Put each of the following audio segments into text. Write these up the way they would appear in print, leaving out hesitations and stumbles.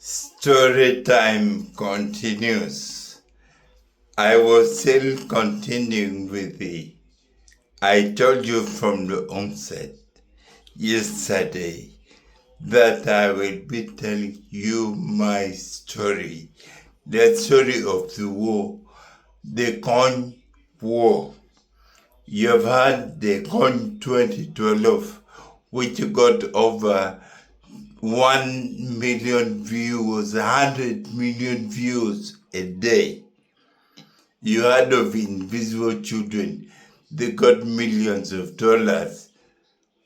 Story time continues. I was still continuing with I told you from the onset yesterday that I will be telling you my story, the story of the war, the Congo War. You've heard the Congo 2012, which got over 1 million views, 100 million views a day. You heard of Invisible Children. They got millions of dollars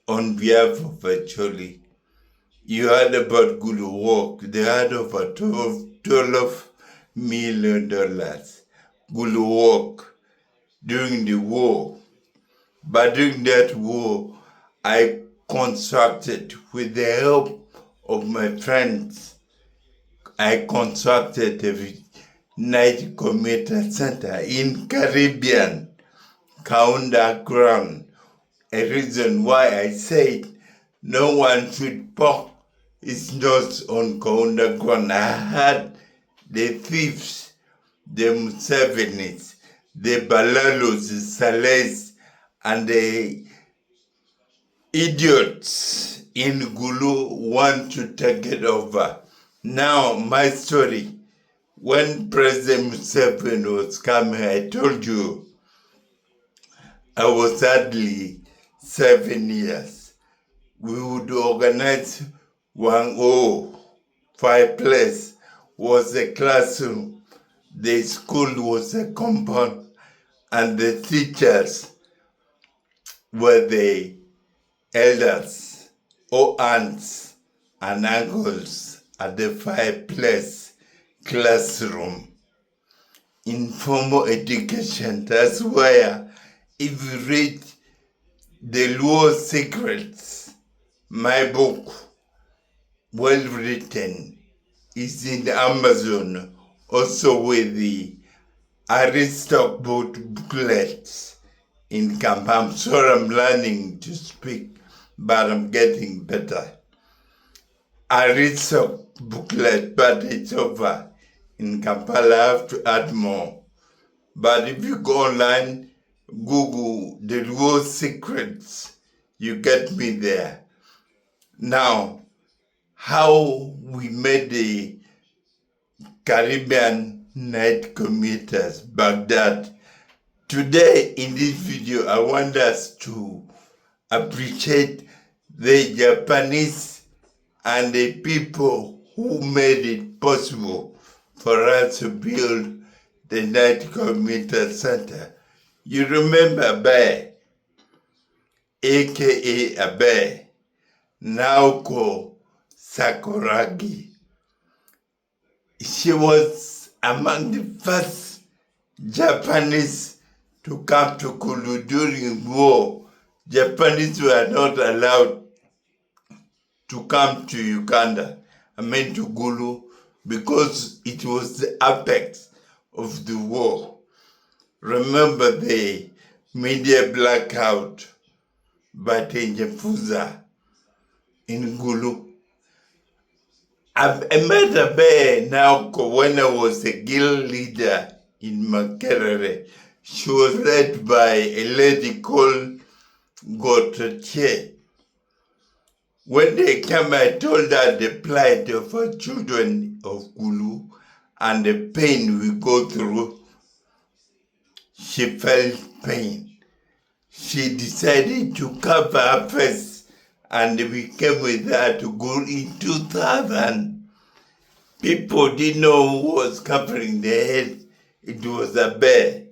on behalf of ACHOLI. You heard about Good Work. They had over $12 million. Good Work during the war. But during that war, I constructed, with the help of my friends, I constructed a night commuter center in Caribbean, Kaunda ground. A reason why I said no one should park his nose on Kaunda ground. I had the thieves, the Musevenis, the Balalos, the Salés, and the idiots in Gulu want to take it over. Now, my story. When President Museveni was coming, I told you I was hardly 7 years. We would organize 105 place was a classroom. The school was a compound, and the teachers were the elders or aunts and uncles at the fireplace classroom. Informal education, that's where, if you read The Luo Secrets, my book, well written, is in Amazon, also with the Aristoc booklets in camp. I'm sorry I'm learning to speak, but I'm getting better. Aristoc booklet, but it's over in Kampala. I have to add more. But if you go online, Google The Luo Secrets, you get me there. Now, how we made the Caribbean night commuters, Baghdad. Today, in this video, I want us to appreciate the Japanese and the people who made it possible for us to build the night commuter center. You remember ABER, a.k.a. ABER, Naoko Sakuragi. She was among the first Japanese to come to Kulu during war. Japanese were not allowed to come to Uganda, to Gulu, because it was the apex of the war. Remember the media blackout by Tenjefuza in Gulu. I met ABER Naoko when I was a guild leader in Makerere. She was led by a lady called Gotoche. When they came, I told her the plight of her children of Gulu and the pain we go through. She felt pain. She decided to cover her face, and we came with her to Gulu in 2000. People didn't know who was covering their head. It was ABER.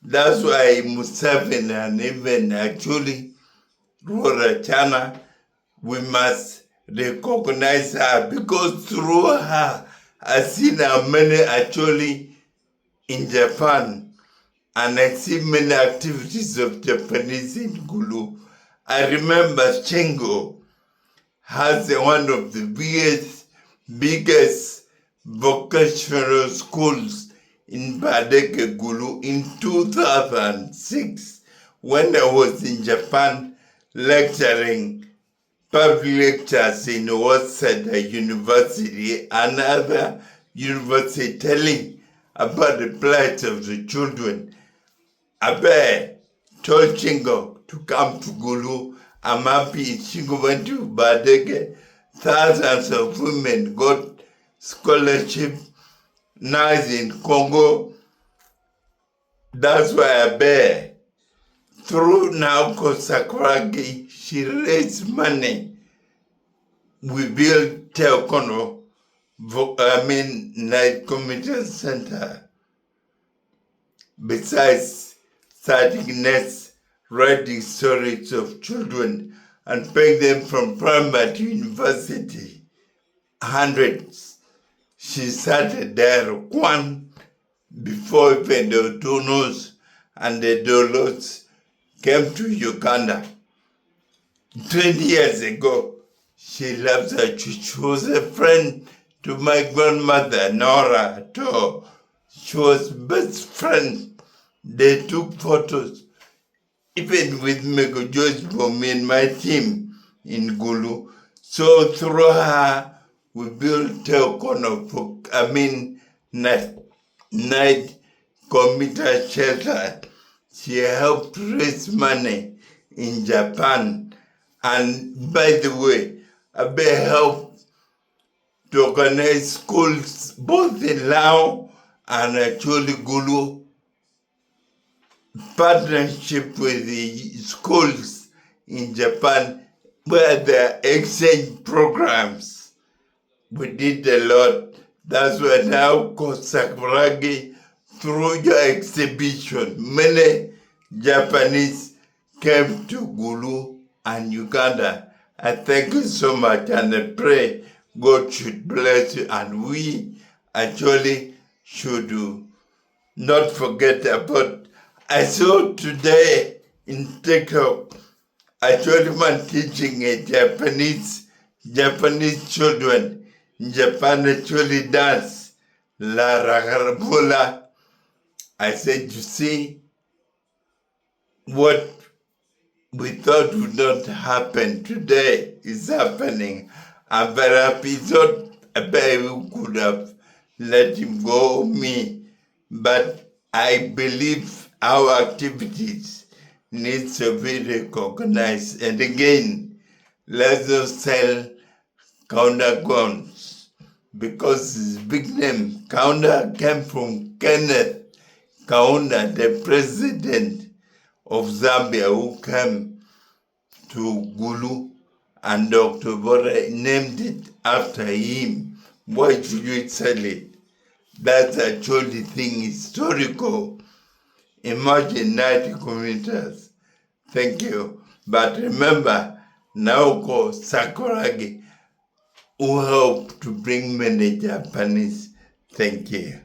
That's why Museveni and even actually Rorachana, we must recognize her, because through her, I've seen how many actually in Japan, and I see many activities of Japanese in Gulu. I remember Chengo has one of the biggest vocational schools in Badeke Gulu in 2006, when I was in Japan lecturing public lectures in Waseda University and other universities telling about the plight of the children. ABER told Chingo to come to Gulu. I'm happy Chingo went to Badege. Thousands of women got scholarship now in Congo. That's why ABER, through Naoko Sakuragi, she raised money. We built Teokono, Night Community Center. Besides starting nets, writing stories of children and paying them from primary to university, hundreds. She started there one before even the Tunos and the Dolos came to Uganda. 20 years ago, she left her church. She was a friend to my grandmother, Nora, too. She was best friend. They took photos, even with Mego George Bomi and my team in Gulu. So through her, we built Teokono for, night commuter shelter. She helped raise money in Japan. And by the way, ABER helped to organize schools both in Lao and ACHOLI Gulu, partnership with the schools in Japan where there are exchange programs. We did a lot. That's why now Sakuragi, through your exhibition, many Japanese came to Gulu and Uganda. I thank you so much and I pray God should bless you and we actually should not forget about. I saw today in TikTok, actually man teaching a Japanese children in Japan actually dance La Ragarabola. I said, you see, what we thought would not happen today is happening. I'm very happy. Thought ABER could have let him go, me, but I believe our activities need to be recognized. And again, let's not sell counter guns because his big name, Kaunda, came from Kenneth Kaunda, the president of Zambia, who came to Gulu, and Dr. Bora named it after him. Why should you sell it? That's actually thing historical. Imagine 90 kilometers. Thank you. But remember, Naoko Sakuragi, who helped to bring many Japanese. Thank you.